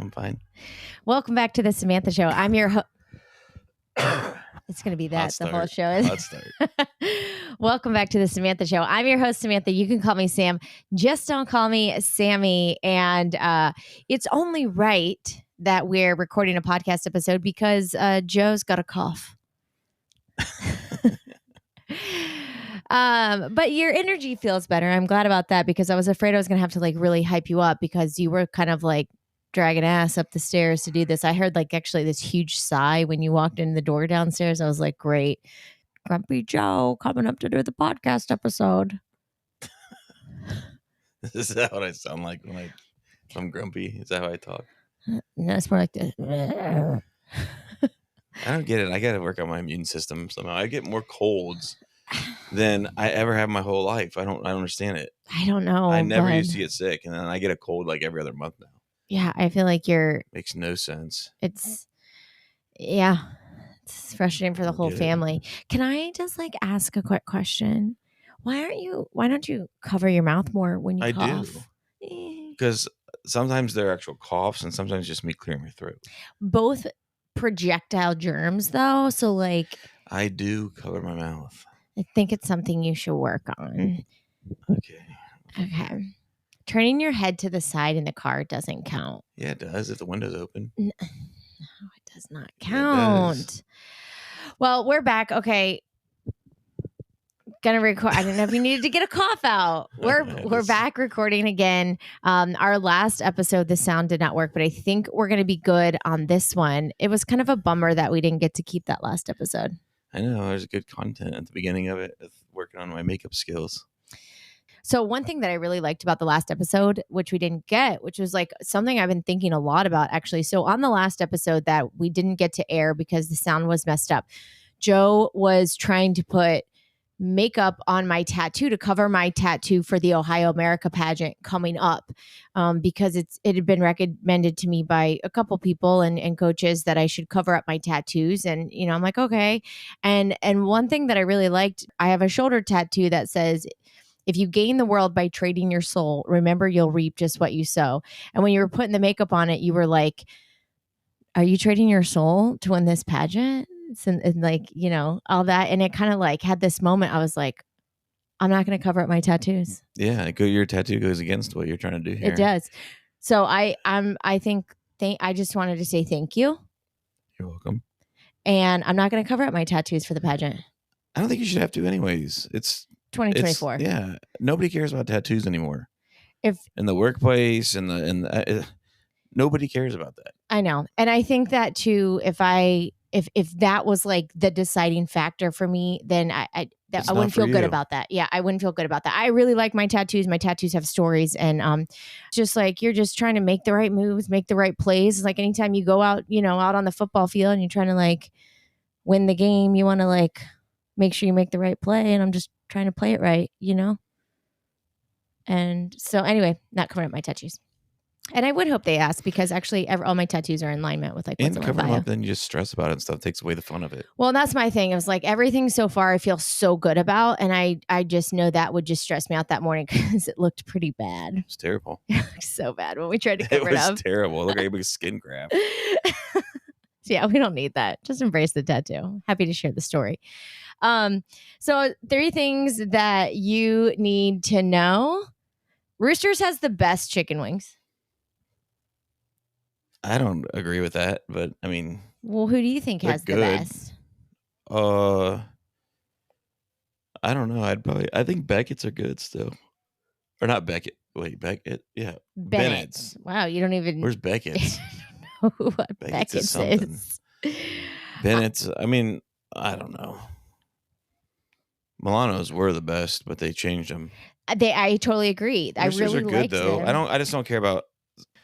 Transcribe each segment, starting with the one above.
I'm fine. Welcome back to the Samantha Show. I'm your It's going to be that the whole show is. Hot start. Welcome back to the Samantha Show. I'm your host, Samantha. You can call me Sam. Just don't call me Sammy. And it's only right that we're recording a podcast episode because Joe's got a cough. But your energy feels better. I'm glad about that because I was afraid I was going to have to like really hype you up because you were kind of like dragging ass up the stairs to do this. I heard like actually this huge sigh when you walked in the door downstairs. I was like, great. Grumpy Joe coming up to do the podcast episode. Is that what I sound like when I'm grumpy? Is that how I talk? No, it's more like this. I don't get it. I got to work on my immune system somehow. I get more colds than I ever have my whole life. I don't understand it. I don't know. I never used to get sick, and then I get a cold like every other month now. Yeah, I feel like makes no sense. It's frustrating for the whole family. Can I just like ask a quick question? Why don't you cover your mouth more when you cough? I do. Because sometimes they're actual coughs and sometimes just me clearing my throat. Both projectile germs though. So like I do cover my mouth. I think it's something you should work on. Okay. Turning your head to the side in the car doesn't count. Yeah, it does if the window's open. No, it does not count. Well, we're back. Okay. Gonna record. I don't know if you needed to get a cough out. We're back recording again. Our last episode, the sound did not work, but I think we're gonna be good on this one. It was kind of a bummer that we didn't get to keep that last episode. I know. There's good content at the beginning of it, working on my makeup skills. So one thing that I really liked about the last episode, which we didn't get, which was like something I've been thinking a lot about actually. So on the last episode that we didn't get to air because the sound was messed up, Joe was trying to put makeup on my tattoo to cover my tattoo for the Ohio America pageant coming up because it had been recommended to me by a couple people and coaches that I should cover up my tattoos. And, you know, I'm like, okay. And one thing that I really liked, I have a shoulder tattoo that says, if you gain the world by trading your soul, remember you'll reap just what you sow. And when you were putting the makeup on it, you were like, are you trading your soul to win this pageant? And like, you know, all that. And it kind of like had this moment. I was like, I'm not going to cover up my tattoos. Yeah. Your tattoo goes against what you're trying to do here. It does. So I just wanted to say thank you. You're welcome. And I'm not going to cover up my tattoos for the pageant. I don't think you should have to anyways. It's 2024. Yeah. Nobody cares about tattoos anymore. If in the workplace nobody cares about that. I know. And I think that too, if that was like the deciding factor for me, then I wouldn't feel good about that. Yeah, I wouldn't feel good about that. I really like my tattoos. My tattoos have stories, and just like you're just trying to make the right moves, make the right plays. Like anytime you go out, you know, out on the football field and you're trying to like win the game, you want to like make sure you make the right play. And I'm just trying to play it right, you know? And so anyway, not covering up my tattoos. And I would hope they ask because actually all my tattoos are in alignment with like what's in my bio. And cover them up, then you just stress about it and stuff. It takes away the fun of it. Well, that's my thing. It was like everything so far I feel so good about. And I just know that would just stress me out that morning because it looked pretty bad. It's terrible. It looked so bad when we tried to cover it up. It was terrible. It looked like a big skin graft. Yeah, we don't need that. Just embrace the tattoo. Happy to share the story. So 3 things that you need to know. Roosters has the best chicken wings. I don't agree with that, but I mean, well, who do you think has the best? I don't know. I think Beckett's are good still, or not Beckett. Wait, Beckett? Yeah, Bennett's. Wow, you don't even. Where's Beckett's? I don't know what Beckett's is. Bennett's. I mean, I don't know. Milano's were the best, but they changed them. I totally agree. Roosters I really are good though. them. I just don't care about.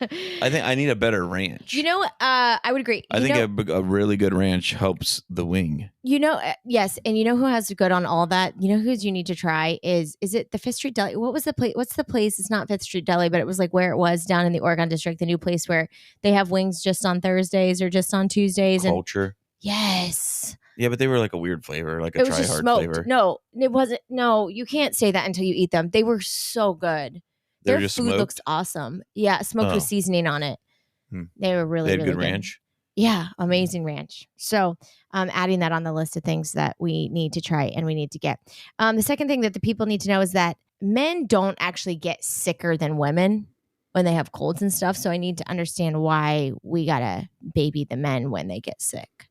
I think I need a better ranch. You know, I would agree. I think a really good ranch helps the wing. You know, yes, and you know who has good on all that? You know who's you need to try is it the Fifth Street Deli? What was the place? What's the place? It's not Fifth Street Deli, but it was like where it was down in the Oregon District, the new place where they have wings just on Thursdays or just on Tuesdays. Culture. Yes. Yeah, but they were like a weird flavor, like a try-hard flavor. No, it wasn't. No, you can't say that until you eat them. They were so good. Their food looks awesome. Yeah, smoked with seasoning on it. They were really, They had really good ranch. Yeah, amazing ranch. So adding that on the list of things that we need to try and we need to get. The second thing that the people need to know is that men don't actually get sicker than women when they have colds and stuff. So I need to understand why we got to baby the men when they get sick.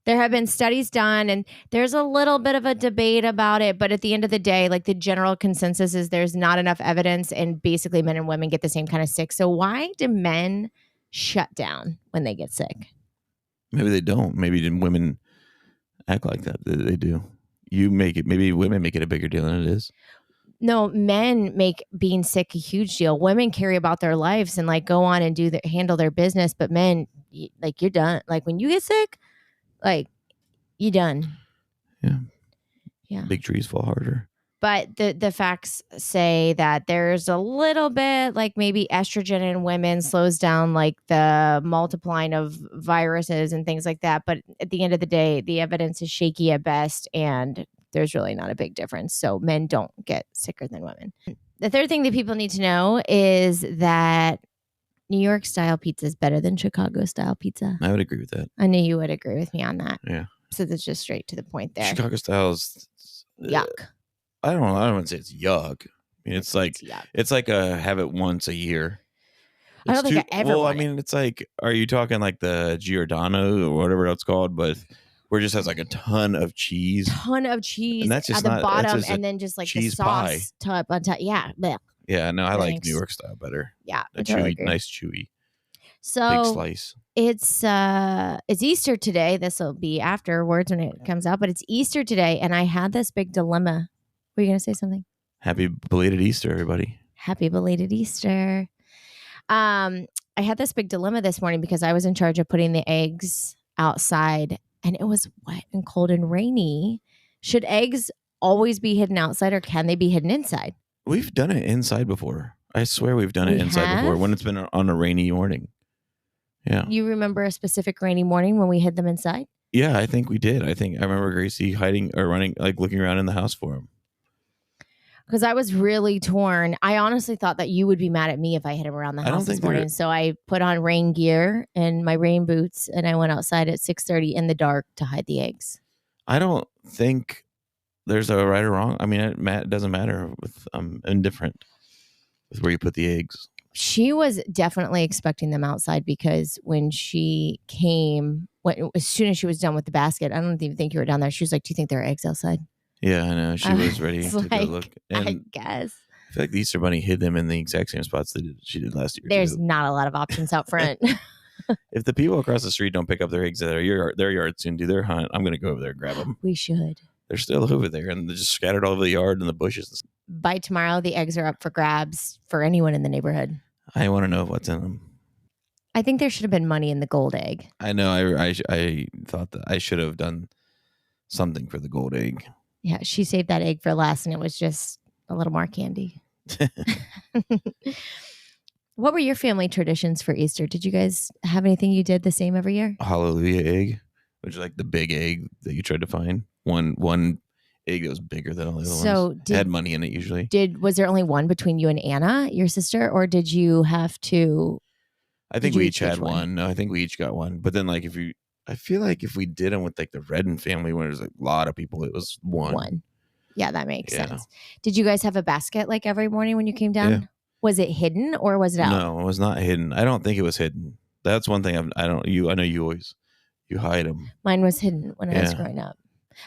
There have been studies done and there's a little bit of a debate about it. But at the end of the day, like the general consensus is there's not enough evidence and basically men and women get the same kind of sick. So why do men shut down when they get sick? Maybe they don't. Maybe women act like that. They do. You make it. Maybe women make it a bigger deal than it is. No, men make being sick a huge deal. Women carry about their lives and like go on and handle their business. But men, like you're done. Like when you get sick, like you're done. Yeah. Big trees fall harder. But the facts say that there's a little bit like maybe estrogen in women slows down like the multiplying of viruses and things like that. But at the end of the day, the evidence is shaky at best and there's really not a big difference. So men don't get sicker than women. The third thing that people need to know is that New York style pizza is better than Chicago style pizza. I would agree with that. I knew you would agree with me on that. Yeah. So that's just straight to the point there. Chicago style is yuck. I don't want to say it's yuck. I mean, it's like have it once a year. I don't think I ever. Well, I mean, it's like, are you talking like the Giordano or whatever it's called? But where it just has like a ton of cheese, and that's just at the bottom, just and then just like cheese the sauce top on top. Yeah, blech. Yeah. No, I like New York style better. Yeah, a chewy, nice chewy. So big slice. It's Easter today. This will be afterwards when it comes out, but it's Easter today, and I had this big dilemma. Were you going to say something? Happy belated Easter, everybody. Happy belated Easter. I had this big dilemma this morning because I was in charge of putting the eggs outside and it was wet and cold and rainy. Should eggs always be hidden outside or can they be hidden inside? We've done it inside before. I swear we've done it inside before when it's been on a rainy morning. Yeah. You remember a specific rainy morning when we hid them inside? Yeah, I think we did. I remember Gracie hiding or running, like looking around in the house for him. Because I was really torn. I honestly thought that you would be mad at me if I hit him around the house this morning. So I put on rain gear and my rain boots and I went outside at 6:30 in the dark to hide the eggs. I don't think there's a right or wrong. I mean, it doesn't matter. I'm indifferent with where you put the eggs. She was definitely expecting them outside because when she came, as soon as she was done with the basket, I don't even think you were down there. She was like, "Do you think there are eggs outside?" Yeah, I know. She was ready to go look. And I guess. I feel like the Easter Bunny hid them in the exact same spots that she did last year. There's not a lot of options out front. If the people across the street don't pick up their eggs at their yard soon, do their hunt, I'm going to go over there and grab them. We should. They're still over there and they're just scattered all over the yard and the bushes. By tomorrow, the eggs are up for grabs for anyone in the neighborhood. I want to know what's in them. I think there should have been money in the gold egg. I know. I thought that I should have done something for the gold egg. Yeah, she saved that egg for last, and it was just a little more candy. What were your family traditions for Easter? Did you guys have anything you did the same every year? Hallelujah egg, which is like the big egg that you tried to find. One egg that was bigger than all the other ones. It had money in it usually. Was there only one between you and Anna, your sister, or did you have to? I think we each had one. No, I think we each got one. But then, like, I feel like if we did them with like the Redden family, when there's like a lot of people, it was one. Yeah, that makes sense. Did you guys have a basket like every morning when you came down? Yeah. Was it hidden or was it out? No, it was not hidden. I don't think it was hidden. That's one thing I know you always hide them. Mine was hidden when I was growing up.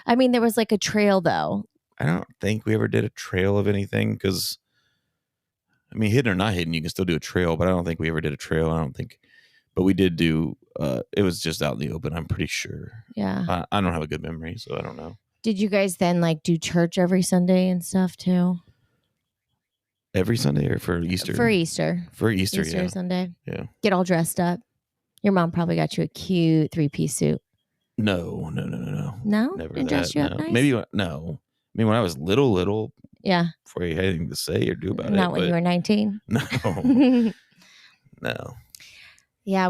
I mean, there was like a trail though. I don't think we ever did a trail of anything because, I mean, hidden or not hidden, you can still do a trail, but I don't think we ever did a trail. But we did do, it was just out in the open, I'm pretty sure. Yeah. I don't have a good memory, so I don't know. Did you guys then like do church every Sunday and stuff too? Every Sunday or for Easter? For Easter. For Easter, Easter Sunday. Yeah. Get all dressed up. Your mom probably got you a cute 3-piece suit. No. No? Never Didn't dress you up nice? Maybe, no. I mean, when I was little. Yeah. Before you had anything to say or do about it. Not when you were 19? No. No. Yeah,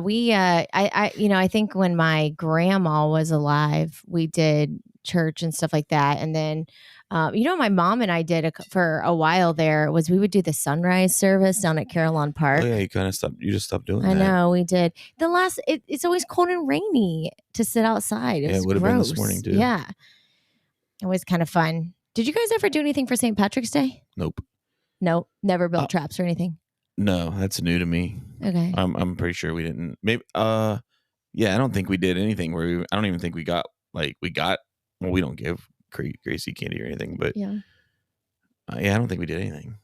I think when my grandma was alive, we did church and stuff like that. And then, my mom and I did for a while there was we would do the sunrise service down at Carillon Oh yeah, Park. you kind of stopped. You just stopped doing I that. know we did. It's always cold and rainy to sit outside. It Yeah, it was would have been this morning gross. too. Yeah, it was kind of fun. Did you guys ever do anything for St. Patrick's Day? Nope. No, never built Uh, traps or anything. no, that's new to me. Okay. I'm pretty sure we didn't. Maybe. Yeah, I don't think we did anything where I don't even think we got Well, we don't give Gracie candy or anything, but Yeah. yeah, I don't think we did anything.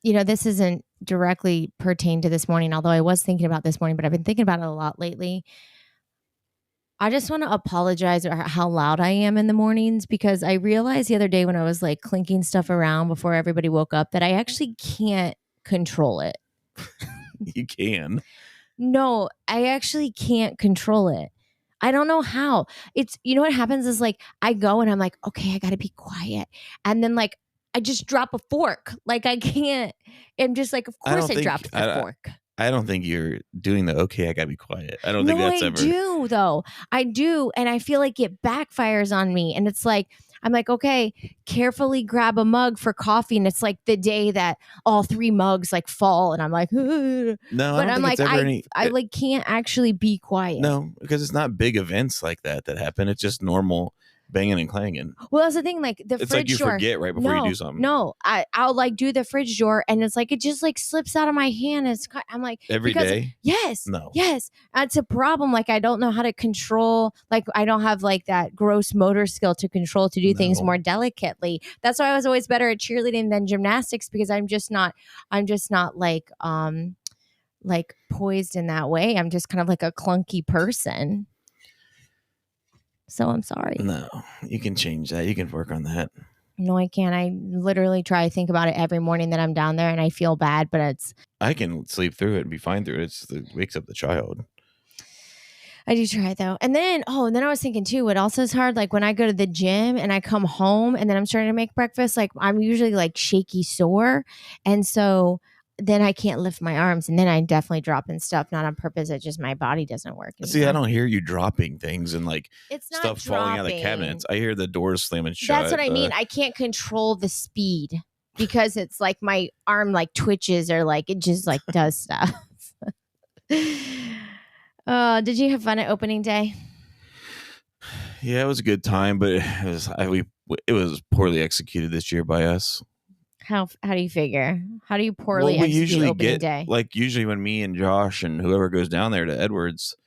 This isn't directly pertained to this morning, although I was thinking about this morning, but I've been thinking about it a lot lately. I just want to apologize for how loud I am in the mornings because I realized the other day when I was like clinking stuff around before everybody woke up that I actually can't control it. You can. No, I actually can't control it. I don't know how. It's, what happens is like I go and I'm like, okay, I got to be quiet. And then like I just drop a fork. Like I can't. I'm just like, of course I dropped the fork. I don't think you're doing the okay, I gotta be quiet. I don't think that's I ever. do though. I do. And I feel like it backfires on me. And it's like, I'm like, okay, carefully grab a mug for coffee. And it's like the day that all 3 mugs like fall. And I'm like, no, but I'm like, I like can't actually be quiet. No, because it's not big events like that happen. It's just normal banging and clanging. Well, that's the thing. Like the it's fridge like you door. Forget right before you do something. No, I'll like do the fridge door, and it's like it just like slips out of my hand. I'm like every day. Yes. No. Yes. That's a problem. Like I don't know how to control. Like I don't have like that gross motor skill to control to do things more delicately. That's why I was always better at cheerleading than gymnastics because I'm just not like poised in that way. I'm just kind of like a clunky person. So I'm sorry. No, you can change that. You can work on that. No, I can't. I literally try to think about it every morning that I'm down there and I feel bad, but I can sleep through it and be fine through it. It wakes up the child. I do try though. And then I was thinking too, what also is hard, like when I go to the gym and I come home and then I'm starting to make breakfast, like I'm usually like shaky sore. And so then I can't lift my arms and then I definitely drop in stuff, not on purpose. It's just my body doesn't work anymore. See, I don't hear you dropping things and like it's not stuff falling out of the cabinets. I hear the doors slamming shut. That's what I mean. I can't control the speed because it's like my arm like twitches or like it just like does stuff. Did you have fun at opening day? Yeah, it was a good time, but it was poorly executed this year by us. How do you figure? How do you poorly execute opening day? Like usually when me and Josh and whoever goes down there to Edwards,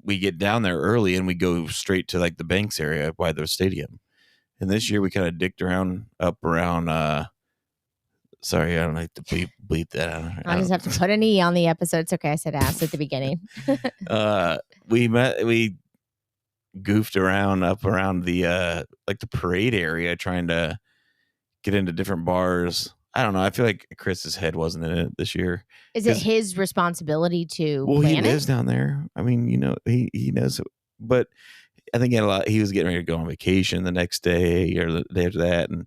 we get down there early and we go straight to like the Banks area by the stadium. And this year we kind of dicked around sorry, I don't like to bleep that out. I just have to put an E on the episode. It's okay. I said ass at the beginning. We goofed around up around the like the parade area trying to get into different bars. I don't know. I feel like Chris's head wasn't in it this year. Is it his responsibility to plan he lives down there. I mean, he knows, but I think he was getting ready to go on vacation the next day or the day after that. And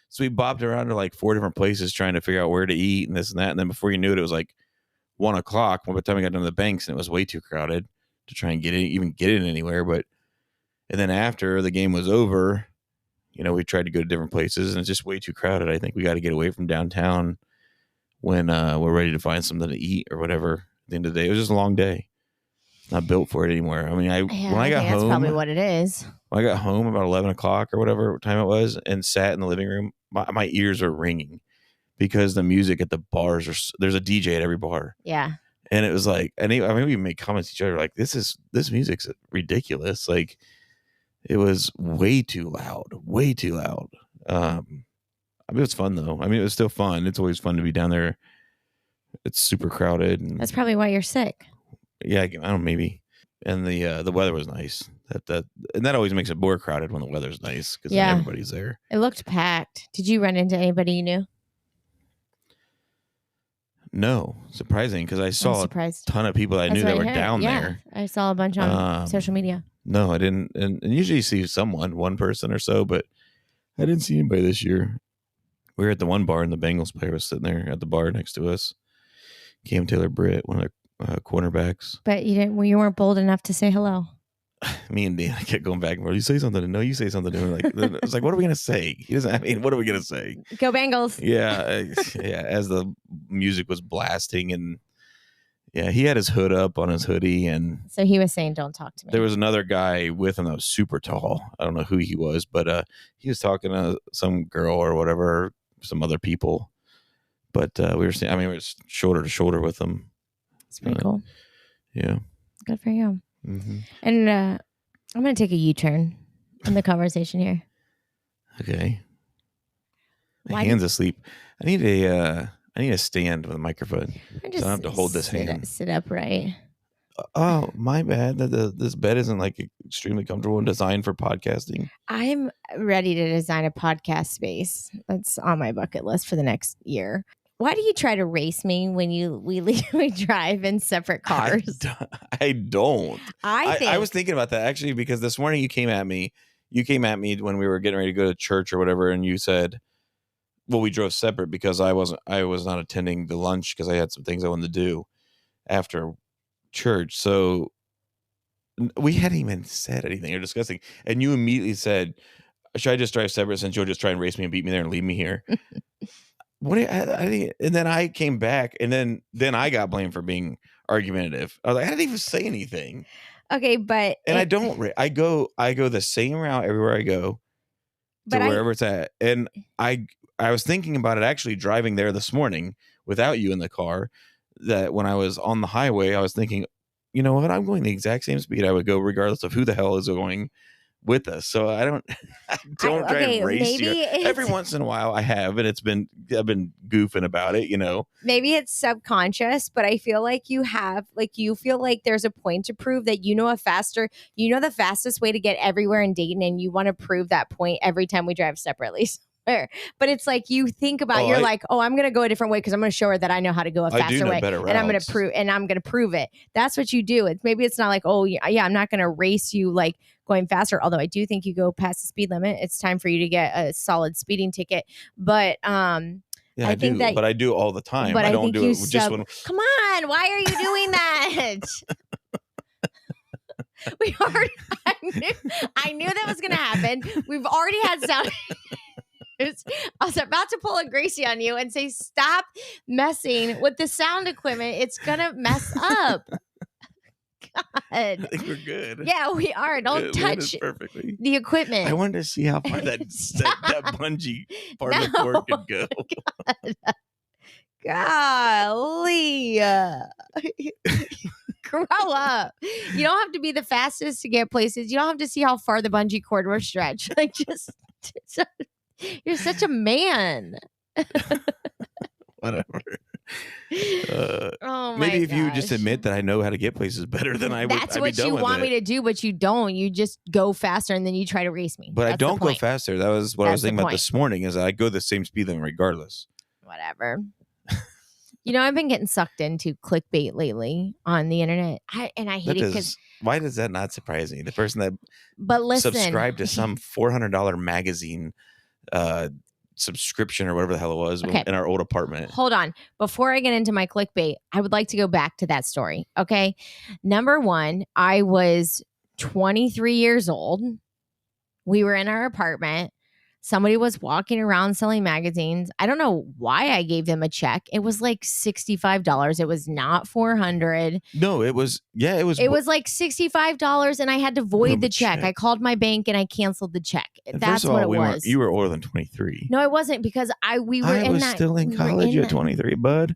so we bopped around to like 4 different places trying to figure out where to eat and this and that. And then before you knew it, it was like 1 o'clock by the time we got down to the Banks and it was way too crowded to try and get in anywhere. And then after the game was over, we tried to go to different places and it's just way too crowded. I think we got to get away from downtown when we're ready to find something to eat or whatever. At the end of the day, it was just a long day. Not built for it anymore. I mean, when I got home, that's probably what it is. When I got home about 11 o'clock or whatever time it was and sat in the living room, my ears are ringing because the music at the bars there's a DJ at every bar. Yeah. And it was like, we made comments to each other like, this music's ridiculous. Like, it was way too loud. I mean, it was fun though. I mean, it was still fun. It's always fun to be down there. It's super crowded. And, that's probably why you're sick. Yeah, I don't know, maybe. And the weather was nice. And that always makes it more crowded when the weather's nice because everybody's there. It looked packed. Did you run into anybody you knew? No, surprising because I saw a ton of people I knew that were down there. I saw a bunch on social media. No, I didn't. And usually you see one person or so, but I didn't see anybody this year. We were at the one bar and the Bengals player was sitting there at the bar next to us. Cam Taylor Britt, one of cornerbacks. But you weren't bold enough to say hello. Me and Dan kept going back and forth. You say something, no, you say something. Like it's like, what are we gonna say? He doesn't. I mean, what are we gonna say? Go Bengals! Yeah, yeah. As the music was blasting, and yeah, he had his hood up on his hoodie, and so he was saying, "Don't talk to me." There was another guy with him that was super tall. I don't know who he was, but he was talking to some girl or whatever, some other people. But we were shoulder to shoulder with him. It's pretty cool. Yeah. Good for you. Mm-hmm. And I'm going to take a U-turn in the conversation here. Okay. My hand's asleep. I need a stand with a microphone. So I don't have to hold this hand. Sit upright. Oh, my bad. This bed isn't like extremely comfortable and designed for podcasting. I'm ready to design a podcast space. That's on my bucket list for the next year. Why do you try to race me when we drive in separate cars? I don't. I was thinking about that actually because this morning you came at me. You came at me when we were getting ready to go to church or whatever, and you said, "Well, we drove separate because I was not attending the lunch because I had some things I wanted to do after church." So we hadn't even said anything or discussing, and you immediately said, "Should I just drive separate since you'll just try and race me and beat me there and leave me here?" And then I came back, and then I got blamed for being argumentative. I was like, I didn't even say anything. Okay, but I don't. I go the same route everywhere I go to wherever it's at. And I was thinking about it actually driving there this morning without you in the car. That when I was on the highway, I was thinking, you know what? I'm going the exact same speed I would go regardless of who the hell is going with us. So I don't try and race you. Every once in a while I have, and I've been goofing about it, you know. Maybe it's subconscious, but I feel like you feel like there's a point to prove that the fastest way to get everywhere in Dayton, and you want to prove that point every time we drive separately. But it's like you think about I'm going to go a different way because I'm going to show her that I know how to go a faster way, and I'm going to prove it. That's what you do. Maybe it's not like, oh yeah, I'm not going to race you like going faster. Although I do think you go past the speed limit. It's time for you to get a solid speeding ticket. But yeah, I do. But I do all the time. But I don't do it just when. Come on, why are you doing that? I knew that was going to happen. We've already had sound. I was about to pull a Gracie on you and say, stop messing with the sound equipment. It's going to mess up. God. I think we're good. Yeah, we are. Don't touch perfectly the equipment. I wanted to see how far that bungee part of the cord could go. Golly. Grow up. You don't have to be the fastest to get places. You don't have to see how far the bungee cord will stretch. Like you're such a man. Whatever. Maybe if you just admit that I know how to get places better than I would. That's what you want me to do, but you don't. You just go faster and then you try to race me. But I don't go faster. That was what I was thinking about this morning. Is I go the same speed limit regardless. Whatever. I've been getting sucked into clickbait lately on the internet, I hate it because. Why does that not surprise me? The person that subscribed to some $400 magazine subscription or whatever the hell it was in our old apartment. Hold on. Before I get into my clickbait, I would like to go back to that story. Okay. Number one, I was 23 years old. We were in our apartment. Somebody was walking around selling magazines. I don't know why I gave them a check. It was like $65. It was not $400. No, it was like $65, and I had to void the check. I called my bank and I canceled the check. That's what it was. You were older than 23. No, I wasn't because I was still in college at 23, bud.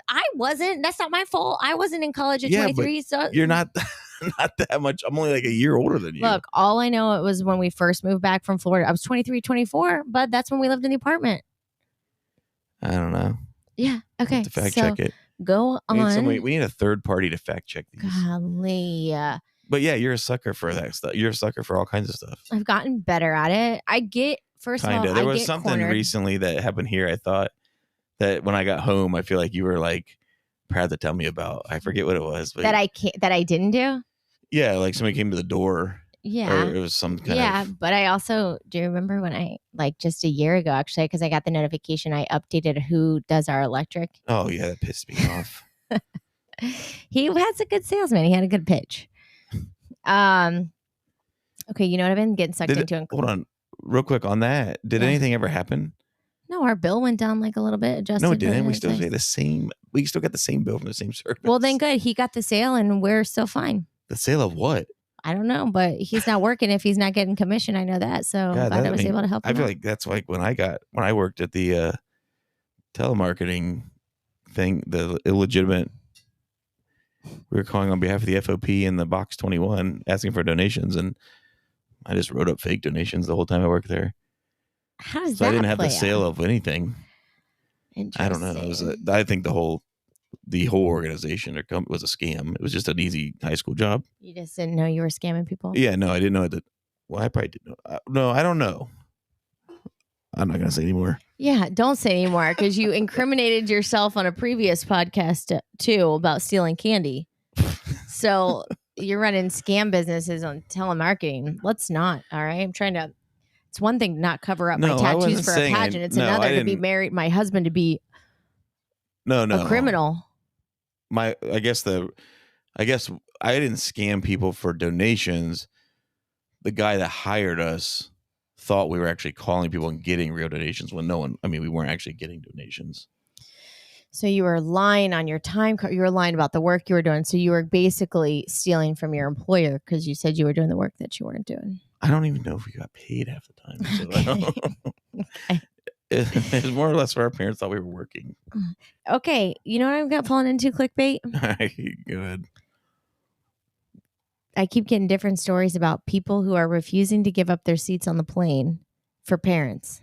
I wasn't. That's not my fault. I wasn't in college at 23. So you're not that much. I'm only like a year older than you. Look, all I know it was when we first moved back from Florida. I was 23, 24, but that's when we lived in the apartment. I don't know. Yeah. Okay. To fact check it. Go on. We need a third party to fact check these. Golly. But yeah, you're a sucker for that stuff. You're a sucker for all kinds of stuff. I've gotten better at it. I get, first of all, there was something recently that happened here. I thought that when I got home, I feel like you were like proud to tell me about. I forget what it was. But that I didn't do? Yeah, like somebody came to the door. Yeah. Or it was some kind of. Yeah, but I also do remember when I, like just a year ago, actually, because I got the notification, I updated who does our electric. Oh, yeah, that pissed me off. He has a good salesman. He had a good pitch. Okay, you know what I've been getting sucked into? Hold on, real quick on that. Did anything ever happen? No, our bill went down like a little bit. Adjusted. No, it didn't. We still pay the same. We still got the same bill from the same service. Well, then good. He got the sale, and we're still fine. The sale of what? I don't know, but he's not working if he's not getting commission. I know that. So God, I was able to help him. I feel like that's like when I worked at the telemarketing thing, the illegitimate. We were calling on behalf of the FOP and the Box 21 asking for donations, and I just wrote up fake donations the whole time I worked there. How does that I didn't have play the sale of anything. I don't know. I think the whole organization was a scam. It was just an easy high school job. You just didn't know you were scamming people? Yeah, no, I didn't know that. Well, I probably didn't know. No, I don't know. I'm not going to say anymore. Yeah, don't say anymore because you incriminated yourself on a previous podcast too about stealing candy. So you're running scam businesses on telemarketing. Let's not. All right. I'm trying to. It's one thing to not cover up my tattoos for a pageant. It's another to be married, my husband to be a criminal. I guess I didn't scam people for donations. The guy that hired us thought we were actually calling people and getting real donations when we weren't actually getting donations. So you were lying on your time card. You were lying about the work you were doing. So you were basically stealing from your employer because you said you were doing the work that you weren't doing. I don't even know if we got paid half the time. So okay. It's more or less where our parents thought we were working. Okay. You know what I've got falling into, clickbait? Go ahead. I keep getting different stories about people who are refusing to give up their seats on the plane for parents.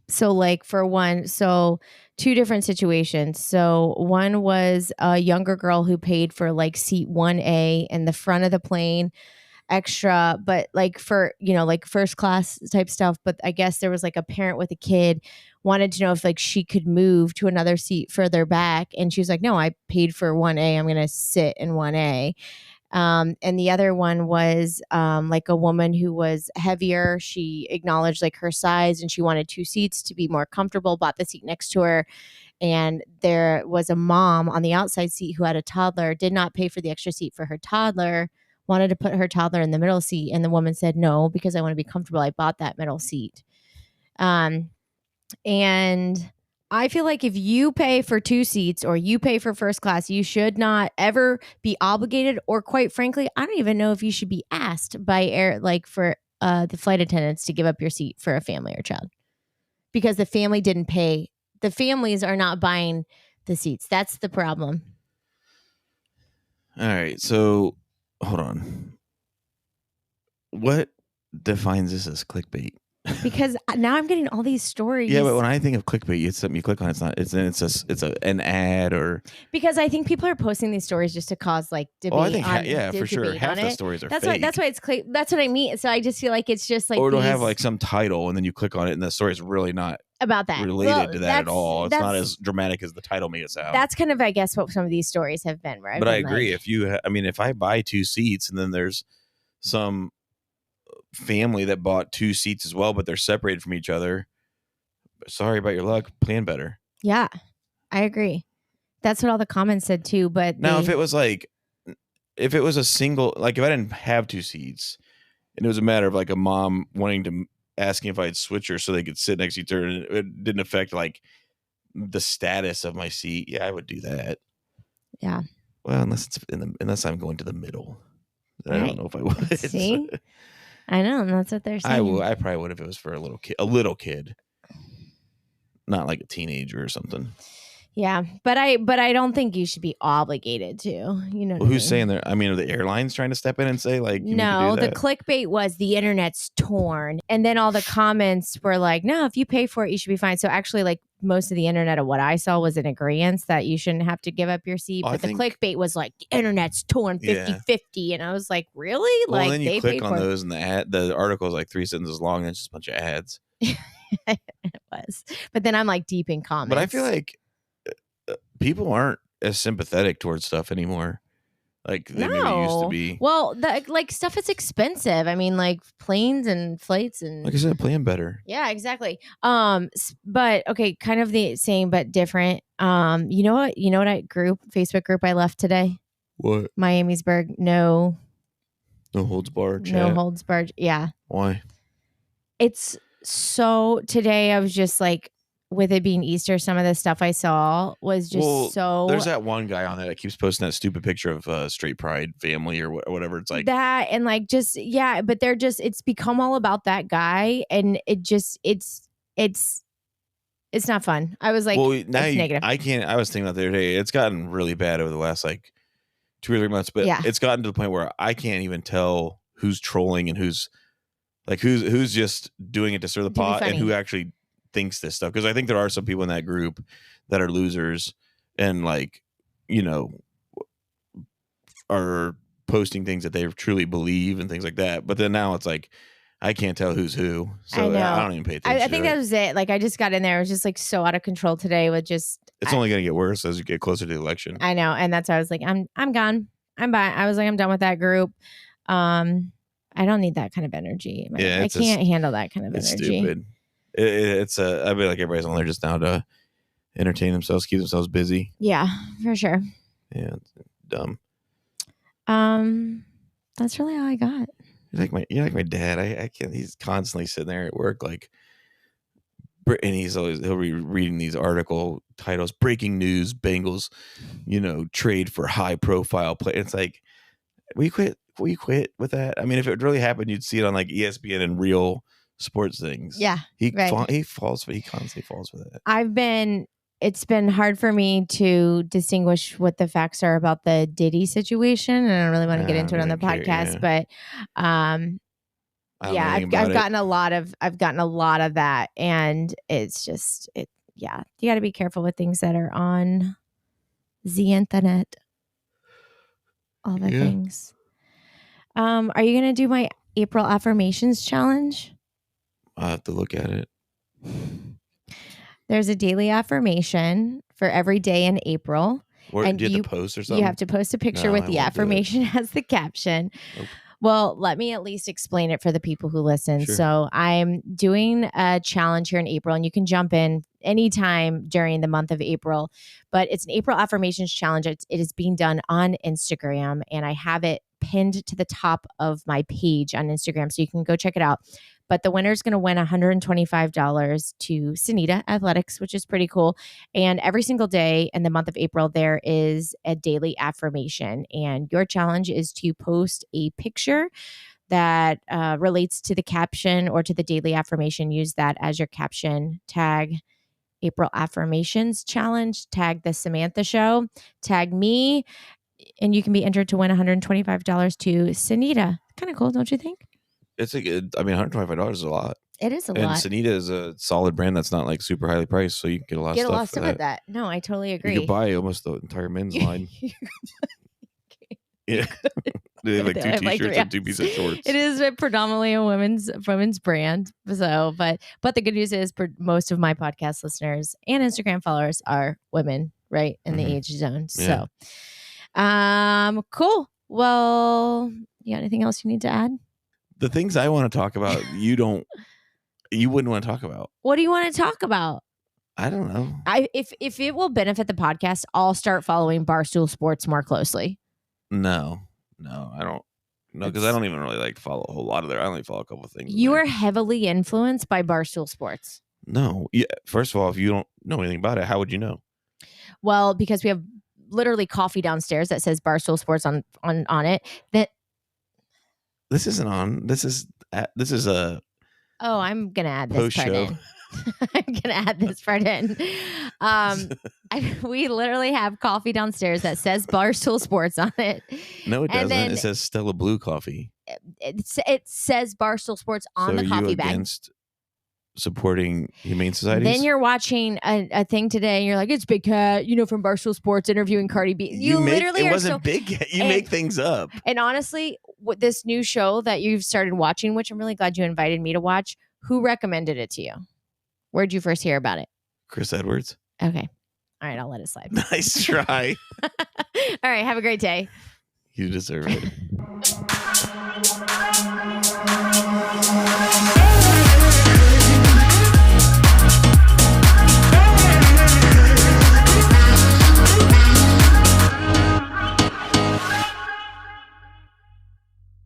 So like two different situations. So one was a younger girl who paid for like seat 1A in the front of the plane, extra, but like for, like first class type stuff. But I guess there was like a parent with a kid wanted to know if like she could move to another seat further back. And she was like, no, I paid for 1A. I'm going to sit in 1A. And the other one was like a woman who was heavier. She acknowledged like her size and she wanted two seats to be more comfortable, bought the seat next to her. And there was a mom on the outside seat who had a toddler, did not pay for the extra seat for her toddler, wanted to put her toddler in the middle seat. And the woman said, no, because I want to be comfortable. I bought that middle seat. And I feel like if you pay for two seats or you pay for first class, you should not ever be obligated, or quite frankly, I don't even know if you should be asked by for the flight attendants to give up your seat for a family or child, because the family didn't pay. The families are not buying the seats. That's the problem. All right. So hold on. What defines this as clickbait? Because now I'm getting all these stories. Yeah, but when I think of clickbait, it's something you click on. It's an ad, or because I think people are posting these stories just to cause like debate. Oh, I think for sure half the stories are fake. That's why it's that's what I mean. So I just feel like it's just like, or it'll have like some title, and then you click on it, and the story is really not about that related to that at all. It's not as dramatic as the title made it sound. That's kind of, I guess, what some of these stories have been, right? But I agree. Like, if I buy two seats, and then there's some family that bought two seats as well, but they're separated from each other, sorry about your luck, plan better. Yeah, I agree. That's what all the comments said too. But now if it was a single, like if I didn't have two seats and it was a matter of like a mom asking if I'd switch her so they could sit next to each other, and it didn't affect like the status of my seat, yeah, I would do that. Yeah. Well, unless I'm going to the middle. I don't know if I would. See? I know, and that's what they're saying. I probably would if it was for a little kid, not like a teenager or something. Yeah, but I don't think you should be obligated to. You know, who's saying that? I mean, are the airlines trying to step in and say like, no? The clickbait was the internet's torn, and then all the comments were like, no, if you pay for it, you should be fine. So actually, like most of the internet of what I saw was in agreement that you shouldn't have to give up your seat. But the clickbait was like, the internet's torn 50-50. And I was like, really? Well, like, then you click on those and the article is like 3 sentences long and it's just a bunch of ads. It was. But then I'm like deep in comments. But I feel like people aren't as sympathetic towards stuff anymore. like they maybe used to No. be. Well, like stuff is expensive. I mean, like planes and flights and Like I said, plan better. yeah, exactly. But okay, kind of the same but different. You know what? You know what? Facebook group I left today. What? Miamisburg. No Holds barred No chat. holds barred. Yeah. Why? It's so today I was just like, with it being Easter, some of the stuff I saw was just There's that one guy on there that keeps posting that stupid picture of straight pride family or whatever. It's like that and like just yeah, but they're just it's become all about that guy and it just it's not fun. I was like, now it's negative. I can't. I was thinking about the other day. It's gotten really bad over the last like 2 or 3 months, but Yeah. it's gotten to the point where I can't even tell who's trolling and who's just doing it to stir the To be pot and funny. who actually thinks this stuff. Because I think there are some people in that group that are losers and like, you know, are posting things that they truly believe and things like that. But then now it's like, I can't tell who's who. So I know. I don't even pay attention. I think that was it. Like I just got in there. It was just like so out of control today with just it's only going to get worse as you get closer to the election. I know. And that's why I was like, I'm gone. I'm bye. I was like, I'm done with that group. I don't need that kind of energy. Yeah, I can't handle that kind of it's energy. Stupid. It's I feel like everybody's on there just now to entertain themselves, keep themselves busy. Yeah, for sure. Yeah, it's dumb. That's really all I got. You're like my dad. I can't. He's constantly sitting there at work, like, and he'll be reading these article titles: "Breaking news: Bengals, trade for high profile play." It's like, will you quit with that? I mean, if it really happened, you'd see it on like ESPN and real sports things. Yeah, he constantly falls for that. It's been hard for me to distinguish what the facts are about the Diddy situation, and I don't really want to get into it on the podcast, but I've gotten a lot of that, and it's just you got to be careful with things that are on the internet. All the things. Are you gonna do my April affirmations challenge? I'll have to look at it. There's a daily affirmation for every day in April. And do you have to post or something? You have to post a picture with the affirmation as the caption. Nope. Well, let me at least explain it for the people who listen. Sure. So I'm doing a challenge here in April, and you can jump in anytime during the month of April. But it's an April affirmations challenge. It is being done on Instagram, and I have it pinned to the top of my page on Instagram, so you can go check it out. But the winner is going to win $125 to Sanita Athletics, which is pretty cool. And every single day in the month of April, there is a daily affirmation. And your challenge is to post a picture that relates to the caption or to the daily affirmation. Use that as your caption. Tag April Affirmations Challenge. Tag The Samantha Show. Tag me. And you can be entered to win $125 to Sanita. Kind of cool, don't you think? It's a good. I mean, $125 is a lot. It is a lot. And Sanita is a solid brand that's not like super highly priced, so you can get a lot of stuff with that. No, I totally agree. You could buy almost the entire men's line. Yeah. They have like 2 t-shirts and 2 pieces of shorts. It is predominantly a women's brand. So, but the good news is most of my podcast listeners and Instagram followers are women, right? In the age zone. Yeah. So, cool. Well, you got anything else you need to add? The things I want to talk about, you wouldn't want to talk about. What do you want to talk about? I don't know. If it will benefit the podcast, I'll start following Barstool Sports more closely. No, I don't. No, because I don't even really like follow a whole lot of there. I only follow a couple of things. You are heavily influenced by Barstool Sports. No. Yeah. First of all, if you don't know anything about it, how would you know? Well, because we have literally coffee downstairs that says Barstool Sports on it. That this isn't on. This is a. Oh, I'm gonna add this part in. I'm gonna add this part in. We literally have coffee downstairs that says Barstool Sports on it. No, it doesn't. It says Stella Blue Coffee. It says Barstool Sports on the coffee bag. Against supporting humane societies? Then you're watching a thing today, and you're like, "It's Big Cat," from Barstool Sports interviewing Cardi B. It wasn't Big Cat. You make things up. And honestly, with this new show that you've started watching, which I'm really glad you invited me to watch, who recommended it to you? Where'd you first hear about it? Chris Edwards. Okay. All right. I'll let it slide. Nice try. All right. Have a great day. You deserve it.